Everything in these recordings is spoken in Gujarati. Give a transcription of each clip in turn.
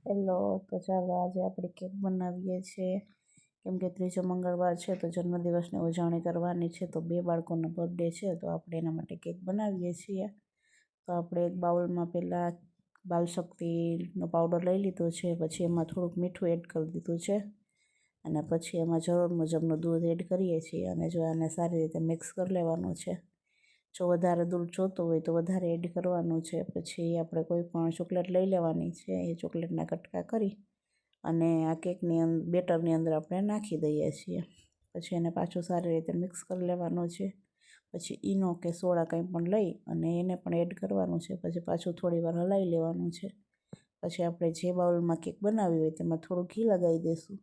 હેલો, તો ચાલો આજે આપણે કેક બનાવીએ છીએ. કેમ કે ત્રીજો મંગળવાર છે તો જન્મદિવસની ઉજવણી કરવાની છે, તો 2 બાળકોનો બર્થડે છે તો આપણે એના માટે કેક બનાવીએ છીએ. તો આપણે એક બાઉલમાં પહેલાં બાલશક્તિનો પાવડર લઈ લીધો છે, પછી એમાં થોડુંક મીઠું એડ કરી દીધું છે અને પછી એમાં જરૂર મુજબનું દૂધ એડ કરીએ છીએ અને જો આને સારી રીતે મિક્સ કરી લેવાનું છે. જો વધારે દૂધ જોતું હોય તો વધારે એડ કરવાનું છે. પછી આપણે કોઈ પણ ચોકલેટ લઈ લેવાની છે, એ ચોકલેટના કટકા કરી અને આ કેકની બેટરની અંદર આપણે નાખી દઈએ છીએ. પછી એને પાછું સારી રીતે મિક્સ કરી લેવાનું છે. પછી ઈનો કે સોડા કંઈ પણ લઈ અને એને પણ એડ કરવાનું છે. પછી પાછું થોડી વાર હલાવી લેવાનું છે. પછી આપણે જે બાઉલમાં કેક બનાવી હોય તેમાં થોડું ઘી લગાવી દઈશું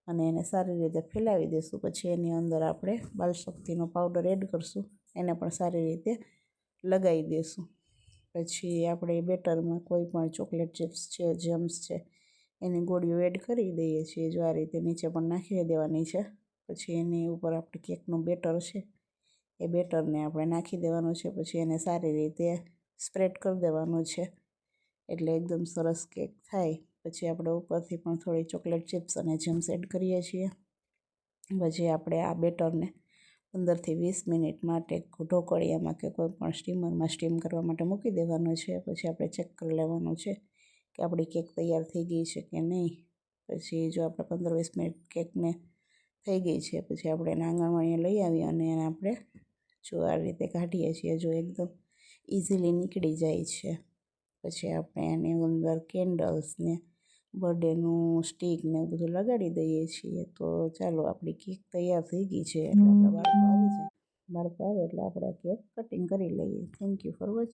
અને એને સારી રીતે ફેલાવી દઈશું. પછી એની અંદર આપણે બાલશક્તિનો પાવડર એડ કરીશું, એને પણ સારી રીતે લગાવી દઈશું. પછી આપણે બેટરમાં કોઈ પણ ચોકલેટ ચિપ્સ છે, જેમ્સ છે, એની ગોળીઓ એડ કરી દઈએ છીએ. જો આ રીતે નીચે પણ નાખી દેવાની છે. પછી એની ઉપર આપણે કેકનું બેટર છે, એ બેટરને આપણે નાખી દેવાનું છે. પછી એને સારી રીતે સ્પ્રેડ કરી દેવાનું છે, એટલે એકદમ સરસ કેક થાય. પછી આપણે ઉપરથી પણ થોડી ચોકલેટ ચિપ્સ અને જેમ્સ એડ કરીએ છીએ. પછી આપણે આ બેટરને 15થી 20 મિનિટ માટે ઢોકળિયામાં કે કોઈ પણ સ્ટીમરમાં સ્ટીમ કરવા માટે મૂકી દેવાનું છે. પછી આપણે ચેક કરી લેવાનું છે કે આપણી કેક તૈયાર થઈ ગઈ છે કે નહીં. પછી જો આપણે 15-20 મિનિટ કેકને થઈ ગઈ છે, પછી આપણે એને આંગણવાડીએ લઈ આવીએ અને એને આપણે જો આ રીતે કાઢીએ છીએ, જો એકદમ ઇઝીલી નીકળી જાય છે. પછી આપણે એની અંદર કેન્ડલ્સને બર્થડેનું સ્ટીક ને એવું બધું લગાડી દઈએ છીએ. તો ચાલો, આપણી કેક તૈયાર થઈ ગઈ છે. એટલે આપણા બાળકો આવે એટલે આપણે કેક કટિંગ કરી લઈએ. Thank you for watching.